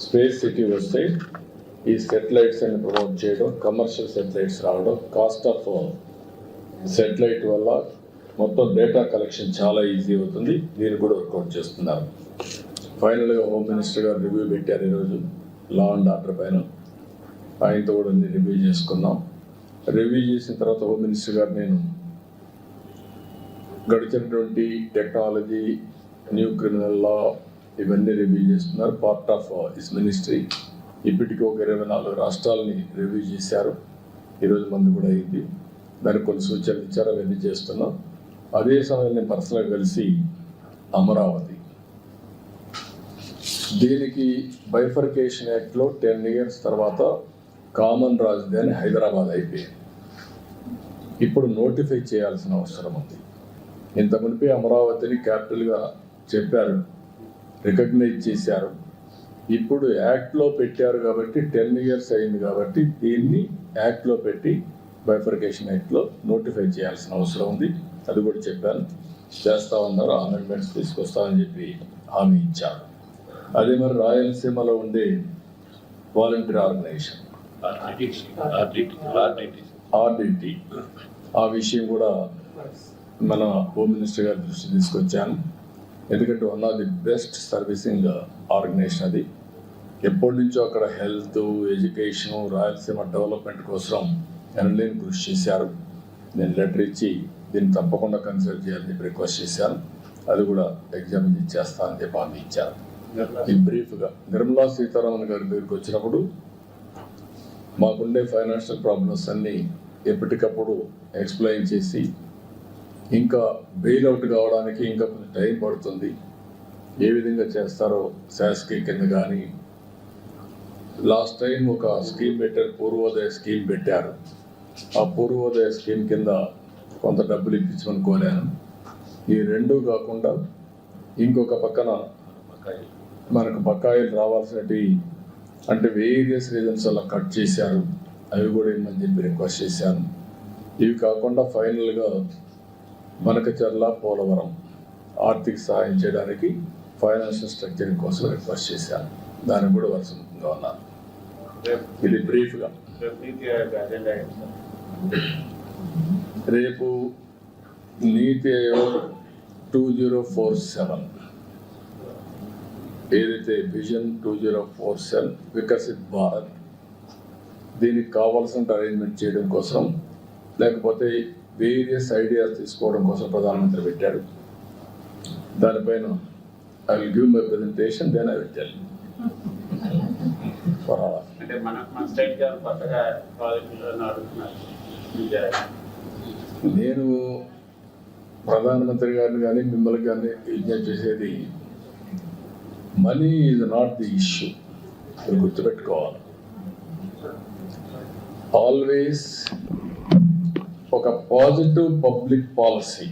స్పేస్ సిటీ వస్తే ఈ సెటిలైట్స్ అని ప్రమోట్ చేయడం, కమర్షియల్ సెటిలైట్స్ రావడం, కాస్ట్ ఆఫ్ సెటిలైట్ వల్ల మొత్తం డేటా కలెక్షన్ చాలా ఈజీ అవుతుంది. దీన్ని కూడా వర్కౌట్ చేస్తున్నారు. ఫైనల్గా హోమ్ మినిస్టర్ గారు రివ్యూ పెట్టారు ఈరోజు లా అండ్ ఆర్డర్ పైన. ఆయనతో కూడా రివ్యూ చేసుకున్నాం. రివ్యూ చేసిన తర్వాత హోమ్ మినిస్టర్ గారు నేను గడిచినటువంటి టెక్నాలజీ, న్యూ క్రిమినల్ లా ఇవన్నీ రివ్యూ చేస్తున్నారు. Part of his ministry. ఇప్పటికీ ఒక 24 రాష్ట్రాలని రివ్యూ చేశారు. ఈరోజు మంది కూడా అయింది. దానికి కొన్ని సూచనలు ఇచ్చారు, అవన్నీ చేస్తున్నాం. అదే సమయంలో నేను పర్సనల్గా కలిసి అమరావతి దీనికి బైఫర్కేషన్ యాక్ట్లో 10 years తర్వాత కామన్ రాజధాని హైదరాబాద్ అయిపోయింది. ఇప్పుడు నోటిఫై చేయాల్సిన అవసరం ఉంది. ఇంత మునిపే అమరావతిని క్యాపిటల్గా చెప్పారు, రికగ్నైజ్ చేశారు. ఇప్పుడు యాక్ట్లో పెట్టారు కాబట్టి 10 years అయింది కాబట్టి దీన్ని యాక్ట్లో పెట్టి బైఫర్కేషన్ యాక్ట్లో నోటిఫై చేయాల్సిన అవసరం ఉంది. అది కూడా చెప్పాను, చేస్తూ ఉన్నారు. అమెండ్మెంట్స్ తీసుకొస్తామని చెప్పి హామీ ఇచ్చారు. అదే మరి రాయలసీమలో ఉండే వాలంటీర్ ఆర్గనైజేషన్ RDT ఆ విషయం కూడా మన హోమ్ మినిస్టర్ గారి దృష్టి తీసుకొచ్చాను. ఎందుకంటే one of the best servicing organisation అది. ఎప్పటి నుంచో అక్కడ హెల్త్, ఎడ్యుకేషను, రాయలసీమ డెవలప్మెంట్ కోసం ఎనలేని కృషి చేశారు. నేను లెటర్ ఇచ్చి దీన్ని తప్పకుండా కన్సిడర్ చేయాలని చెప్పి రిక్వెస్ట్ చేశాను. అది కూడా ఎగ్జామిన్ ఇచ్చేస్తానని చెప్పి హామీ ఇచ్చారు. ఈ బ్రీఫ్గా నిర్మలా సీతారామన్ గారి దగ్గరికి వచ్చినప్పుడు మాకుండే ఫైనాన్షియల్ ప్రాబ్లమ్స్ అన్నీ ఎప్పటికప్పుడు ఎక్స్ప్లెయిన్ చేసి, ఇంకా బెయిల్అవుట్ కావడానికి ఇంకా కొంచెం టైం పడుతుంది, ఏ విధంగా చేస్తారో శాసకి కింద కానీ, లాస్ట్ టైం ఒక స్కీమ్ పెట్టారు, పూర్వోదయ స్కీమ్ పెట్టారు. ఆ పూర్వోదయ స్కీమ్ కింద కొంత డబ్బులు ఇప్పించమని కోరాను. ఈ 2 కాకుండా ఇంకొక పక్కన మనకు బకాయిలు రావాల్సినవి అంటే వేరియస్ రీజన్స్ వల్ల కట్ చేశారు, అవి కూడా ఇమ్మని చెప్పి రిక్వెస్ట్ చేశాను. ఇవి కాకుండా ఫైనల్గా బనకచర్ల, పోలవరం ఆర్థిక సహాయం చేయడానికి ఫైనాన్షియల్ స్ట్రక్చరింగ్ కోసం రిక్వెస్ట్ చేశాను. దానికి కూడా వర్షంగా ఉన్నాను. ఇది బ్రీఫ్గా. రేపు నీతి ఆయోగ్ 2047 ఏదైతే విజన్ 2047 వికసిత్ భారత్, దీనికి కావాల్సిన అరేంజ్మెంట్ చేయడం కోసం, లేకపోతే వేరియస్ ఐడియాస్ తీసుకోవడం కోసం ప్రధానమంత్రి పెట్టాడు. దానిపైన I will give my presentation, then I will tell you. For all. అంటే మన స్టేట్ గారు కొత్తగా ప్రాజెక్టులను అడుగుతున్నారు. నేను ప్రధానమంత్రి గారిని కానీ మిమ్మల్ని కానీ విజ్ఞప్తి చేసేది, money is not the issue. మీరు గుర్తుపెట్టుకోవాలి, ఆల్వేస్ ఒక పాజిటివ్ పబ్లిక్ పాలసీ.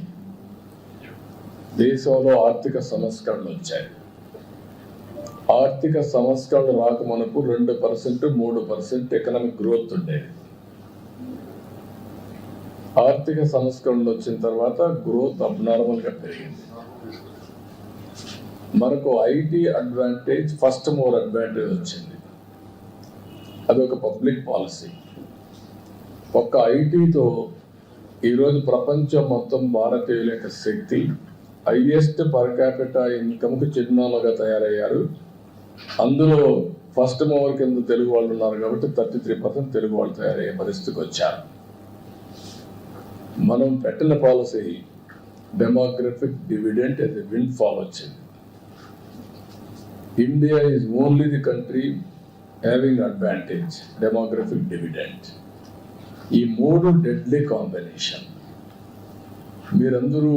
దేశంలో ఆర్థిక సంస్కరణలు వచ్చాయి. ఆర్థిక సంస్కరణలు రాకమునకు 2%, 3% ఎకనామిక్ గ్రోత్ ఉండేది. ఆర్థిక సంస్కరణలు వచ్చిన తర్వాత గ్రోత్ అబ్నార్మల్గా పెరిగింది. మనకు IT advantage, first mover advantage వచ్చింది. అదొక పబ్లిక్ పాలసీ. ఒక్క ఐటీతో ఈరోజు ప్రపంచం మొత్తం భారతీయుల యొక్క శక్తి, హైయెస్ట్ పర్ క్యాపిటల్ ఇన్కమ్కి చిరునామాగా తయారయ్యారు. అందులో ఫస్ట్ మూవర్ కింద తెలుగు వాళ్ళు ఉన్నారు కాబట్టి 33% తెలుగు వాళ్ళు తయారయ్యే పరిస్థితికి వచ్చారు. మనం పెట్టిన policy demographic dividend as a windfall వచ్చింది. India is only the country having advantage, demographic dividend. ఈ 3 డెడ్లీ కాంబినేషన్. మీరందరూ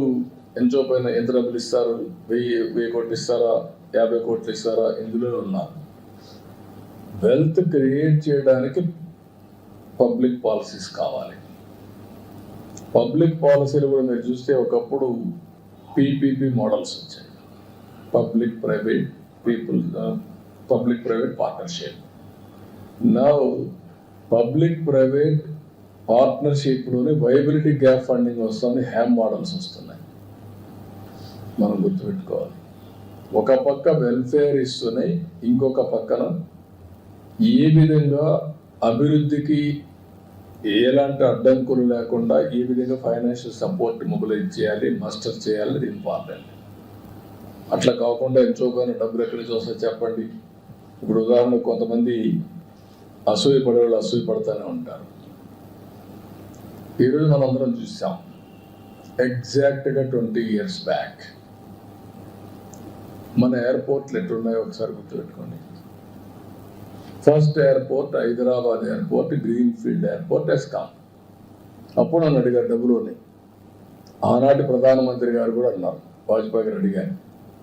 ఎంతో పైన ఎంత డబ్బులు ఇస్తారు, 1000 కోట్లు ఇస్తారా, 50 కోట్లు ఇస్తారా, ఇందులో ఉన్నారు. వెల్త్ క్రియేట్ చేయడానికి పబ్లిక్ పాలసీస్ కావాలి. పబ్లిక్ పాలసీలు కూడా మీరు చూస్తే ఒకప్పుడు పీపీపీ మోడల్స్ వచ్చాయి, public private partnership. Now public private పార్ట్నర్షిప్లోనే వైబిలిటీ గ్యాప్ ఫండింగ్ వస్తుంది, హ్యామ్ మోడల్స్ వస్తున్నాయి. మనం గుర్తుపెట్టుకోవాలి, ఒక పక్క వెల్ఫేర్ ఇస్తున్నాయి, ఇంకొక పక్కన ఏ విధంగా అభివృద్ధికి ఎలాంటి అడ్డంకులు లేకుండా ఏ విధంగా ఫైనాన్షియల్ సపోర్ట్ మొబిలైజ్ చేయాలి, మాస్టర్ చేయాలి, అది ఇంపార్టెంట్. అట్లా కాకుండా ఎంచోగానే డబ్బులు ఎక్కడి నుంచి వస్తాయి చెప్పండి. ఇప్పుడు ఉదాహరణకు కొంతమంది అసూయ పడేవాళ్ళు అసూయ పడుతూనే ఉంటారు. ఈరోజు మనం అందరం చూసాం, ఎగ్జాక్ట్గా 20 years బ్యాక్ మన ఎయిర్పోర్ట్లు ఎట్లున్నాయో ఒకసారి గుర్తుపెట్టుకోండి. First airport Hyderabad airport, greenfield airport ఎస్కామ్. అప్పుడు నన్ను అడిగారు డబ్బులు ఉన్నాయి. ఆనాటి ప్రధానమంత్రి గారు కూడా అన్నారు, వాజ్పేయి గారు అడిగారు,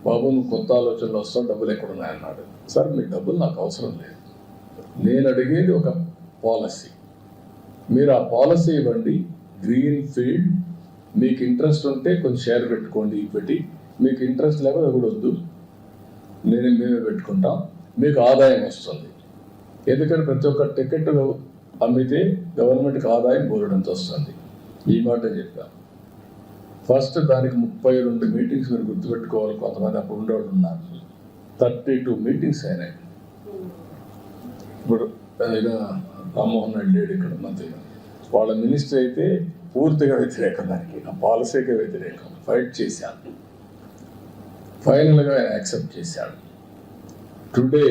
బాబు నువ్వు కొత్త ఆలోచనలు వస్తావు, డబ్బులు ఎక్కడున్నాయన్నాడు. సార్ మీ డబ్బులు నాకు అవసరం లేదు, నేను అడిగేది ఒక పాలసీ. మీరు ఆ పాలసీ ఇవ్వండి, గ్రీన్ ఫీల్డ్. మీకు ఇంట్రెస్ట్ ఉంటే కొంచెం షేర్ పెట్టుకోండి, పెట్టి మీకు ఇంట్రెస్ట్ లేకపోతే కూడా వద్దు, మేమే పెట్టుకుంటాం, మీకు ఆదాయం వస్తుంది. ఎందుకంటే ప్రతి ఒక్క టికెట్ అమ్మితే గవర్నమెంట్కి ఆదాయం బోలెడంత వస్తుంది. ఈ మాట చెప్పాను. ఫస్ట్ దానికి 32 మీటింగ్స్ మీరు గుర్తుపెట్టుకోవాలి. కొంతమంది అప్పుడు ఉండేవాళ్ళు ఉన్నారు, 32 మీటింగ్స్ అయినాయి. ఇప్పుడు రామ్మోహన్ రెడ్డి లేడు ఇక్కడ మంత్రి, వాళ్ళ మినిస్టర్ అయితే పూర్తిగా వ్యతిరేకం, దానికి ఆ పాలసీకే వ్యతిరేకం. ఫైట్ చేశాను, ఫైనల్గా ఆయన యాక్సెప్ట్ చేశాడు. Today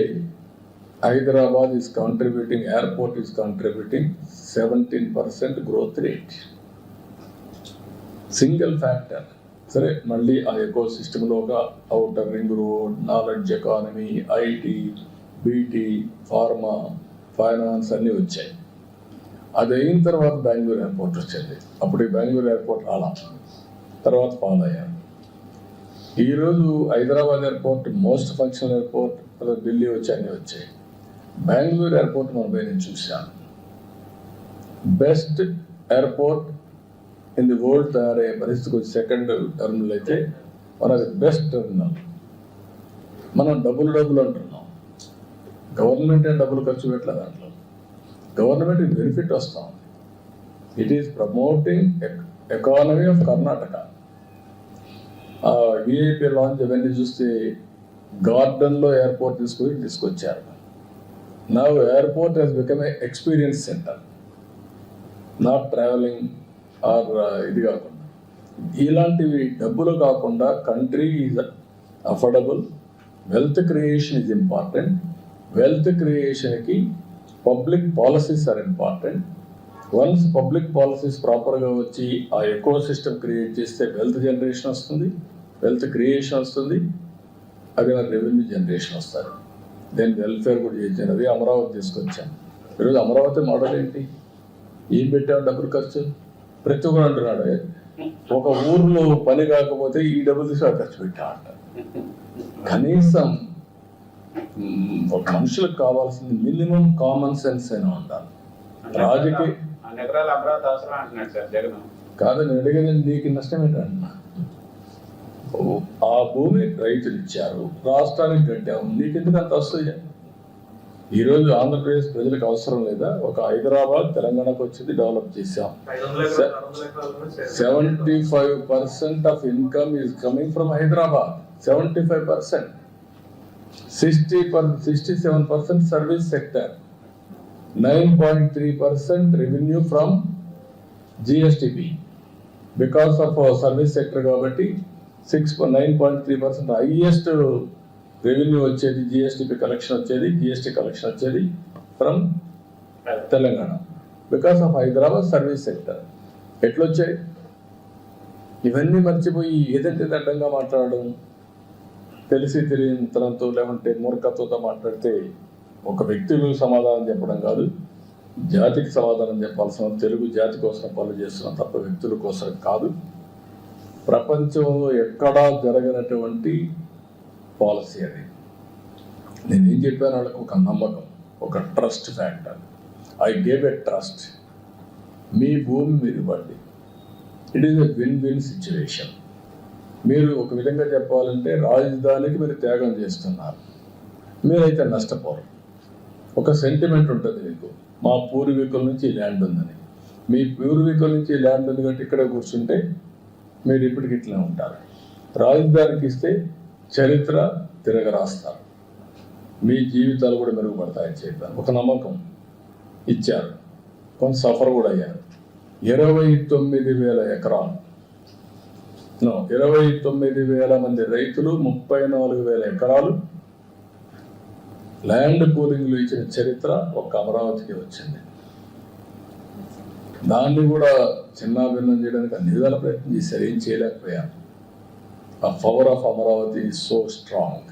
Hyderabad is contributing, airport is contributing 17% growth rate. Single factor. సరే, మళ్ళీ ఆ ఎకో సిస్టంలో ఒక outer ring road, knowledge economy, IT, BT, pharma, finance అన్నీ వచ్చాయి. అది అయిన తర్వాత బెంగళూరు ఎయిర్పోర్ట్ వచ్చింది. అప్పుడు ఈ బెంగళూరు ఎయిర్పోర్ట్ రాలా, తర్వాత ఫాలో అయ్యాను. ఈరోజు Hyderabad airport most functional airport, Delhi వచ్చి అన్నీ వచ్చాయి. బెంగళూరు ఎయిర్పోర్ట్ మనం నేను చూశాను, best airport in the world తయారయ్యే పరిస్థితికి వచ్చి సెకండ్ టర్మినల్ అయితే మనది బెస్ట్ టర్మినల్. మనం డబ్బులు అంటున్నాం, గవర్నమెంట్ డబ్బులు ఖర్చు పెట్టలేదు దాంట్లో, గవర్నమెంట్ బెనిఫిట్ వస్తాం. It is promoting economy of Karnataka. VIP lounge అవన్నీ చూస్తే గార్డెన్లో ఎయిర్పోర్ట్ తీసుకొచ్చారు. నా airport has become a experience centre, not travelling or ఇది కాకుండా. ఇలాంటివి డబ్బులు కాకుండా country is affordable, wealth creation is important. Wealth క్రియేషన్కి public policies are important. Once public policies ప్రాపర్గా వచ్చి ఆ ఎకో సిస్టమ్ క్రియేట్ చేస్తే వెల్త్ జనరేషన్ వస్తుంది, వెల్త్ క్రియేషన్ వస్తుంది. అది నా రెవెన్యూ జనరేషన్ వస్తుంది. నేను వెల్ఫేర్ కూడా చేశాను, అది అమరావతి తీసుకొచ్చాను. ఈరోజు అమరావతి మోడల్ ఏంటి? ఏం పెట్టావు డబ్బులు ఖర్చు? ప్రతి ఒక్కరు అంటున్నాడు, ఒక ఊర్లో పని కాకపోతే ఈ డబ్బులు తీసుకు ఖర్చు పెట్టామంట. కనీసం ఒక మనుషులకు కావాల్సింది మినిమం కామన్ సెన్స్ అయినా ఉండాలి. రాజకీయ ఎకరాలు అమరావతి అవసరం అంటున్నాడు సార్ జగన్. కాదు, నేను అడిగేది నీకు నష్టం ఏంటంటున్నా. ఆ భూమి రైతులు ఇచ్చారు, రాష్ట్రానికి కట్టాము, నీకెందుకు అంత వస్తుంది? ఈరోజు ఆంధ్రప్రదేశ్ ప్రజలకు అవసరం లేదా? ఒక హైదరాబాద్ తెలంగాణకు వచ్చింది, డెవలప్ చేశాం. 75% of income is coming from Hyderabad. 75%. 67% service sector. 9.3% revenue from GSDP because of service sector. కాబట్టి 9.3% హైయెస్ట్ రెవెన్యూ వచ్చేది, జిఎస్టిపి కలెక్షన్ వచ్చేది, జిఎస్టి కలెక్షన్ వచ్చేది from Telangana because of Hyderabad service sector. ఎట్లొచ్చాయి? ఇవన్నీ మర్చిపోయి ఏదంటే అడ్డంగా మాట్లాడడం, తెలిసి తెలియనితనంతో లేకుంటే మూర్ఖత్వంతో మాట్లాడితే ఒక వ్యక్తులకు సమాధానం చెప్పడం కాదు, జాతికి సమాధానం చెప్పాల్సిన తెలుగు జాతి కోసం పనులు చేస్తున్నాం తప్ప వ్యక్తుల కోసం కాదు. ప్రపంచంలో ఎక్కడా జరగనటువంటి పాలసీ అది. నేనేం చెప్పాను వాళ్ళకు? ఒక నమ్మకం, ఒక trust factor. I gave a trust. మీ భూమి మీరు ఇవ్వండి. It is a win win situation. మీరు ఒక విధంగా చెప్పాలంటే రాజధానికి మీరు త్యాగం చేస్తున్నారు, మీరైతే నష్టపోరు. ఒక సెంటిమెంట్ ఉంటుంది మీకు, మా పూర్వీకుల నుంచి ఈ ల్యాండ్ ఉందని. మీ పూర్వీకుల నుంచి ఈ ల్యాండ్ ఉంది కాబట్టి ఇక్కడే కూర్చుంటే మీరు ఇప్పటికి ఇట్లా ఉంటారు. రాజధానికి ఇస్తే చరిత్ర తిరగరాస్తారు, మీ జీవితాలు కూడా మెరుగుపడతాయని చెప్పారు. ఒక నమ్మకం ఇచ్చారు, కొంత సఫర్ కూడా అయ్యారు. 29,000 ఎకరాలు, 29,000 మంది రైతులు, 34,000 ఎకరాలు ల్యాండ్ పూలింగ్లు ఇచ్చిన చరిత్ర ఒక్క అమరావతికి వచ్చింది. దాన్ని కూడా చిన్నాభిన్నం చేయడానికి అన్ని విధాల ప్రయత్నం చేశారు, ఏం చేయలేకపోయారు. ఆ power of Amaravati is so strong.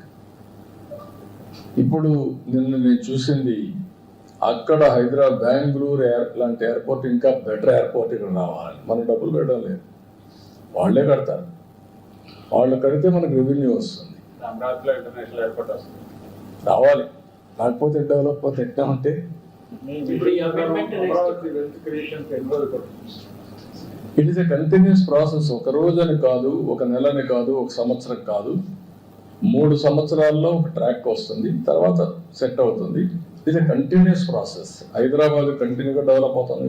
ఇప్పుడు నిన్న నేను చూసింది, అక్కడ హైదరాబాద్, బెంగళూరు లాంటి ఎయిర్పోర్ట్ ఇంకా బెటర్ ఎయిర్పోర్ట్ ఇక్కడ రావాలి. మనం డబ్బులు పెట్టడం లేదు, వాళ్ళే కడతారు. వాళ్ళు కడితే మనకు రెవెన్యూ వస్తుంది, అమరావతిలో ఇంటర్నేషనల్ ఎయిర్పోర్ట్ వస్తుంది, రావాలి. కాకపోతే డెవలప్ అవుతే ఎట్లా అంటే it is a continuous process. ఒక రోజని కాదు, ఒక నెలని కాదు, ఒక సంవత్సరం కాదు, 3 సంవత్సరాల్లో ఒక ట్రాక్ వస్తుంది, తర్వాత సెట్ అవుతుంది. It a continuous process. Hyderabad కంటిన్యూగా డెవలప్ అవుతుంది,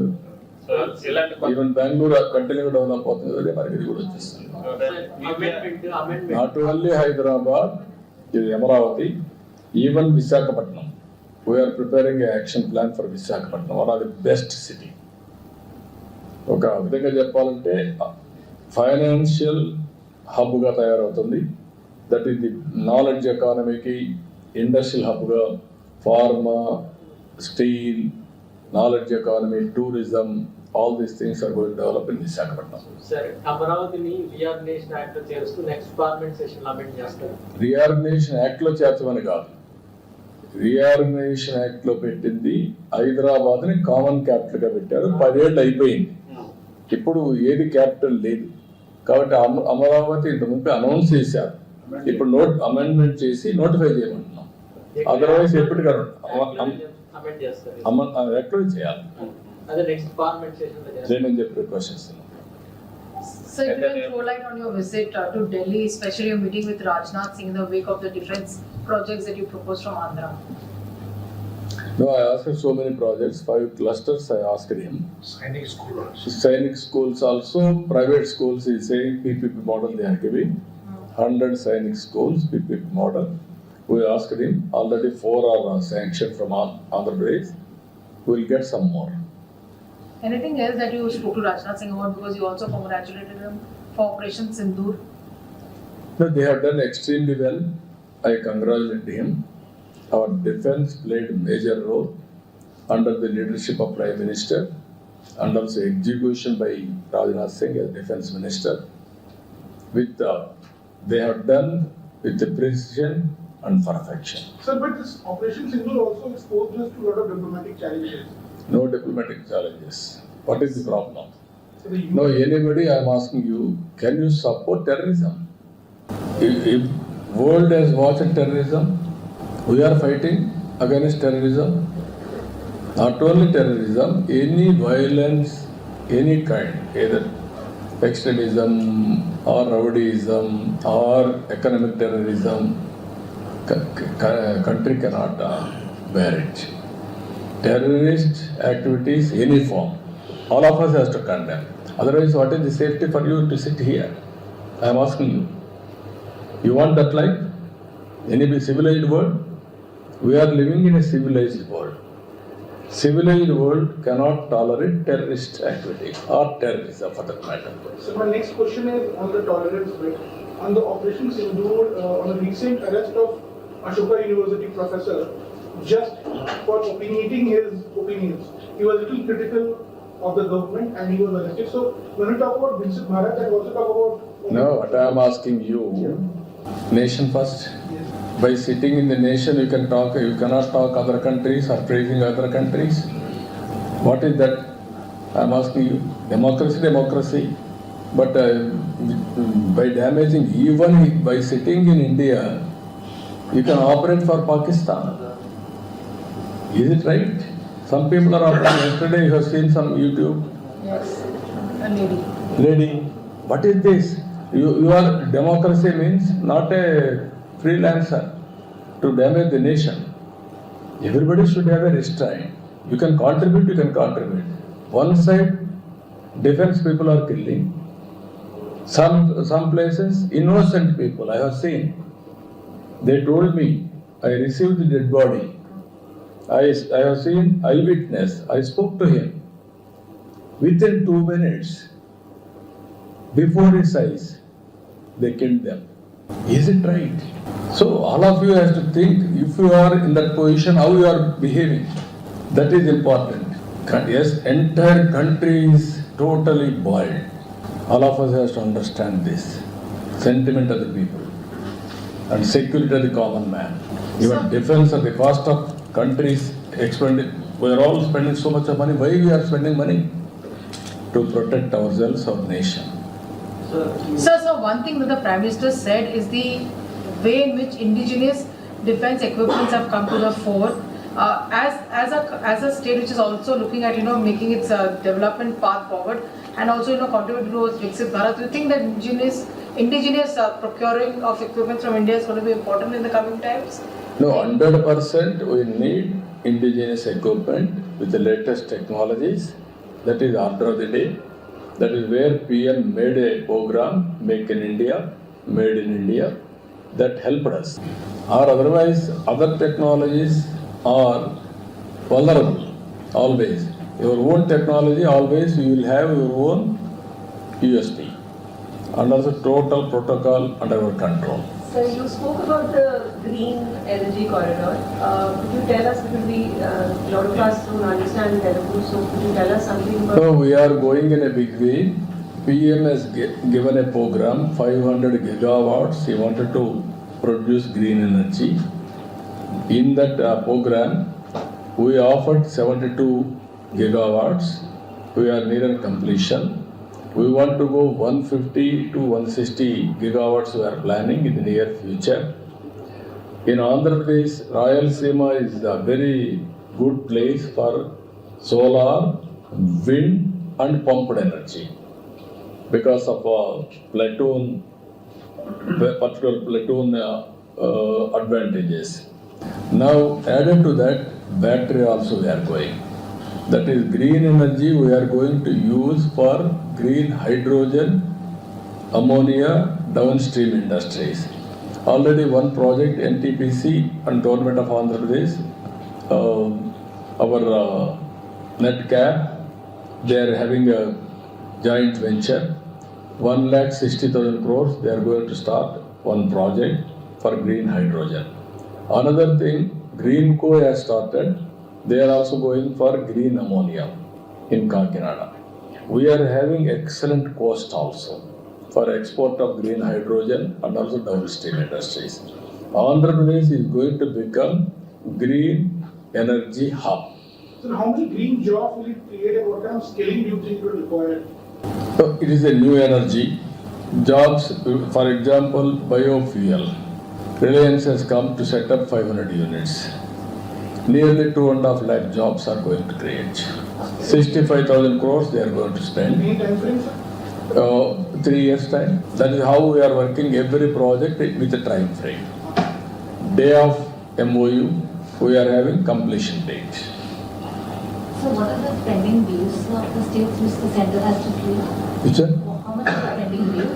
ఈవెన్ బెంగళూరు కంటిన్యూగా డెవలప్ అవుతుంది, అదే మనకి ఇది కూడా వచ్చేస్తుంది. నాట్ ఓన్లీ హైదరాబాద్, ఇది Amaravati, even Visakhapatnam. We are preparing a action plan for Visakhapatnam, one of the best city. ఒక విధంగా చెప్పాలంటే ఫైనాన్షియల్ హబ్గా తయారవుతుంది. దట్ ఈస్ ది నాలెడ్జ్ ఎకానమీకి ఇండస్ట్రియల్ హబ్గా, pharma, steel, knowledge economy, tourism, all these things are going to develop in Visakhapatnam. Sir, అమరావతిని reorganisation act లో చేరుస్తూ next parliament session లో అమెండ్ చేస్తారు. రీఆర్గనైజేషన్ యాక్ట్ లో చేర్చమని కాదు, రీఆర్గనైజేషన్ యాక్ట్ లో పెట్టింది హైదరాబాద్ ని కామన్ క్యాపిటల్ గా పెట్టారు. 10 ఏళ్ళు అయిపోయింది, ఇప్పుడు ఏది క్యాపిటల్ లేదు. కాబట్టి అమరావతి ఇంత ముందు అనౌన్స్ చేశారు, ఇప్పుడు అమెండ్మెంట్ చేసి నోటిఫై చేయమంటున్నాం. అదర్వైజ్ ఎప్పటికన్నా అమెండ్ చేస్తారు, యాక్ట్ లో చేయాలి. అదే నెక్స్ట్ పార్లమెంట్ సెషన్ లో చేస్తారు. నేను చెప్పే questions. So if you can throw light on your visit to Delhi, especially your meeting with Rajnath Singh in the wake of the different projects that you proposed from Andhra. No, I asked so many projects, 5 clusters I asked him. Sainik schools also, private schools, he is saying PPP model they are giving. 100 Sainik schools, PPP model. We asked him, already 4 are sanctioned from Andhra Pradesh. We will get some more. Anything else that you spoke to Rajnath Singh about, because you also congratulated him for Operation Sindoor? No, they have done extremely well. I congratulate him. Our defense played a major role under the leadership of Prime Minister and also execution by Rajnath Singh as Defense Minister. They have done with the precision and perfection. Sir, but this Operation Sindoor also exposed us to a lot of diplomatic challenges. No diplomatic challenges. What is the problem? So the No, anybody, I am asking you, can you support terrorism? If world has watched terrorism, we are fighting against terrorism. Not only terrorism, any violence, any kind, either extremism or rowdyism or economic terrorism, country cannot bear it. Terrorist activities, any form, all of us has to condemn. Otherwise, what is the safety for you to sit here? I am asking you. You want that life? Any civilized world? We are living in a civilized world. Civilized world cannot tolerate terrorist activity or terrorism for that matter. So my next question is on the tolerance bit. On the Operation Sindoor, on the recent arrest of Ashoka University professor, just for opinionating his opinions, he was a little critical of the government and he was arrested. So when we talk about Vincent Bharat and also talk about... No, what I am asking you, nation first. Yes. By sitting in the nation, you can talk. You cannot talk other countries or praising other countries. What is that? I am asking you. Democracy. But by damaging, even by sitting in India, you can operate for Pakistan. Is it right? Some people are operating. Yesterday, you have seen some YouTube Yes, a lady. lady. What is this? You are democracy means not a freelancer to damage the nation. Everybody should have a restraint. You can contribute. One side, defense people are killing. Some places, innocent people I have seen. They told me, I received the dead body. I have seen eyewitness. I spoke to him. Within 2 minutes, before his eyes, they killed them. Is it right? So all of you have to think, if you are in that position, how you are behaving. That is important. Yes, entire country is totally boiled. All of us have to understand this. Sentiment of the people and security of the common man. Even defense of the cost of countries expended. We are all spending so much of money. Why we are spending money? To protect ourselves, our nation. So one thing that the Prime Minister said is the way in which indigenous defense equipments have come to the fore. As a state which is also looking at making its development path forward and also contributing towards Viksit Bharat, do you think that indigenous procuring of equipment from India is going to be important in the coming times? No, 100% we need indigenous equipment with the latest technologies. That is order of the day. That is where PM made a program, Make in India, Made in India, that helped us. Or otherwise, other technologies are vulnerable, always. Your own technology, always you will have your own USP. And also total protocol under our control. So you spoke about the green energy corridor. Could you tell us, because a lot of us don't understand Telugu, so could you tell us something about... So we are going in a big way. PM has given a program, 500 gigawatts. He wanted to produce green energy. In that program, we offered 72 gigawatts. We are near completion. We want to go 150 to 160 gigawatts we are planning in the near future. In Andhra Pradesh, Rayalaseema is a very good place for solar, wind and pumped energy because of platoon, particular platoon advantages. Now added to that, battery also we are going. That is green energy we are going to use for green hydrogen, ammonia, downstream industries. Already one project, NTPC and Government of Andhra Pradesh, our NetCap, they are having a joint venture. 1,60,000 crores, they are going to start one project for green hydrogen. Another thing, Greenco has started. They are also going for green ammonia in Kakinada. We are having excellent cost also. for export of green hydrogen and also downstream industries. Andhra Pradesh is going to become green energy hub. So how many green jobs will it create and what kind of scaling do you think will require? So it is a new energy. Jobs, for example, biofuel. Reliance has come to set up 500 units. Nearly 2.5 lakh jobs are going to create. 65,000 crores they are going to spend. Any time frame, sir? 3 years time. That is how we are working every project with a time frame. Day of MOU, we are having completion date. So what are the pending bills of the states which the center has to clear? Which one? How much is the pending bill?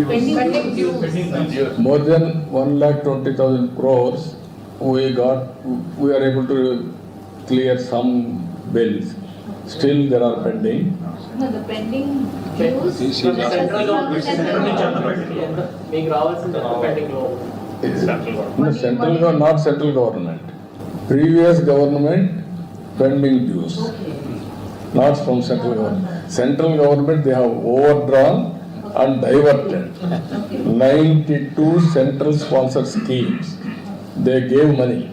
Pending dues. More than 1,20,000 crores we are able to clear some bills. Still there are pending. No, the pending dues. Central government మీకు రావాల్సిన pending లో No, not central government. Previous government pending dues. Not from central government. Central government they have overdrawn and diverted 92 central sponsored schemes. They gave money.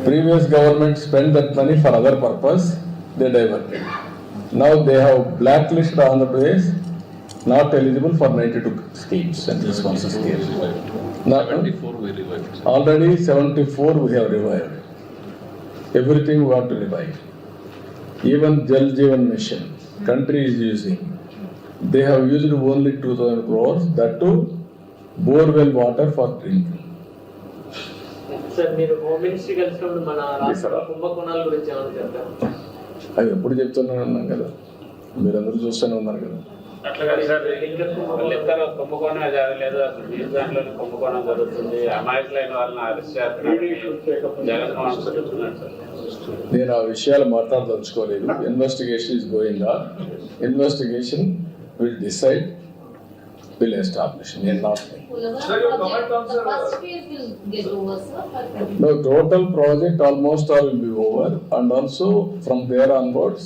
Previous government spent that money for other purpose, they diverted. Now they have blacklisted Andhra Pradesh, not eligible for 92 schemes, central sponsored schemes. Now, 74 we revived. already 74 we have revived. Everything we want to revive. Even Jal Jeevan Mission, country is using. They have used only 2,000 crores, that too borewell water for drinking. Sir మీరు home ministry కలిసినప్పుడు మన రాష్ట్ర కుంభకోణాల గురించి ఏమైనా చెప్తారు? అవి ఎప్పుడు చెప్తూనే ఉన్నాం కదా, మీరందరూ చూస్తూనే ఉన్నారు కదా. అట్లా కాదు సార్, లిక్కర్ కుంభకోణం జరగలేదు, అసలు నీరు దాంట్లోనే కుంభకోణం జరుగుతుంది, అమాయకులైన వాళ్ళని అరెస్ట్ చేస్తున్నారు, జగన్మోహన్ చెప్తున్నాడు సార్. నేను ఆ విషయాలు మాట్లాడదలుచుకోలేదు. Investigation is going on. Investigation will decide, will establish. నేను not Sir, your comment on the first phase will get over, sir. no, total project almost all will be over, and also from there onwards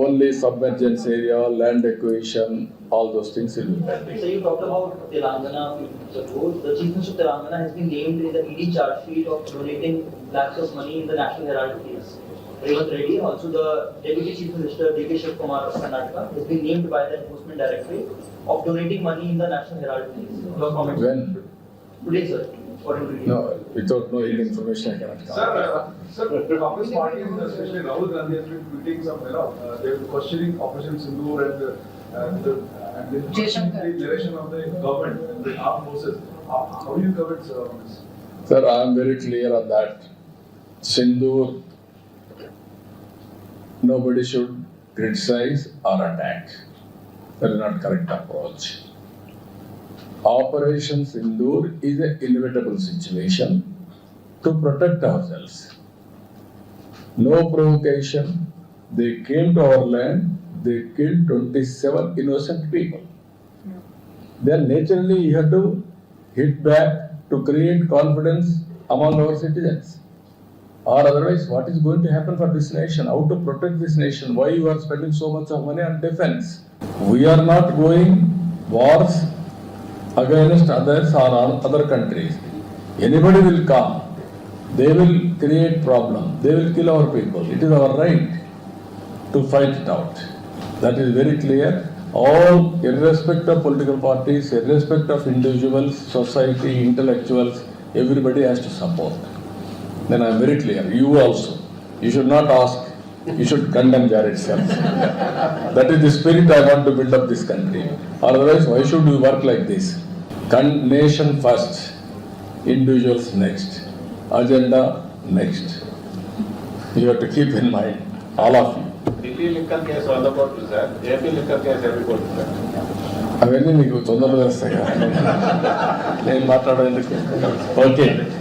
only submergence area, land acquisition, all those things will be pending. So you talked about Telangana a few minutes ago. The Chief Minister of Telangana has been named in the ED charge sheet of donating lakhs of money in the National Herald case. Revanth Reddy, also the Deputy Chief Minister D.K. Shiv Kumar of Karnataka, has been named by the Enforcement Directorate of donating money in the National Herald case. Your comments? When? Today, sir. According to you. No, without knowing information I cannot comment. Sir, Congress party, especially Rahul Gandhi, has been tweeting some, they were questioning Operation Sindoor and the Jaishankar. direction of the government, the armed forces. How do you cover it, sir, on this? Sir, I am very clear on that. Sindoor, nobody should criticize or attack. That is not correct approach. Operation Sindoor is an inevitable situation to protect ourselves. No provocation. They came to our land, they killed 27 innocent people. Then naturally you have to hit back to create confidence among our citizens. Or otherwise, what is going to happen for this nation? How to protect this nation? Why you are spending so much of money on defense? We are not going wars against others or other countries. Anybody will come. They will create problem. They will kill our people. It is our right to fight it out. That is very clear. All, irrespective of political parties, irrespective of individuals, society, intellectuals, everybody has to support. Then I am very clear. You also. You should not ask. You should condemn that itself. That is the spirit I want to build up this country. Otherwise, why should we work like this? Nation first, individuals next, agenda next. You have to keep in mind, all of you. Delhi liquor case 100 కోట్లు sir, AP liquor case 20 కోట్లు sir. అవన్నీ మీకు తొందరగా వస్తాయి కదా, నేను మాట్లాడేందుకు. Okay.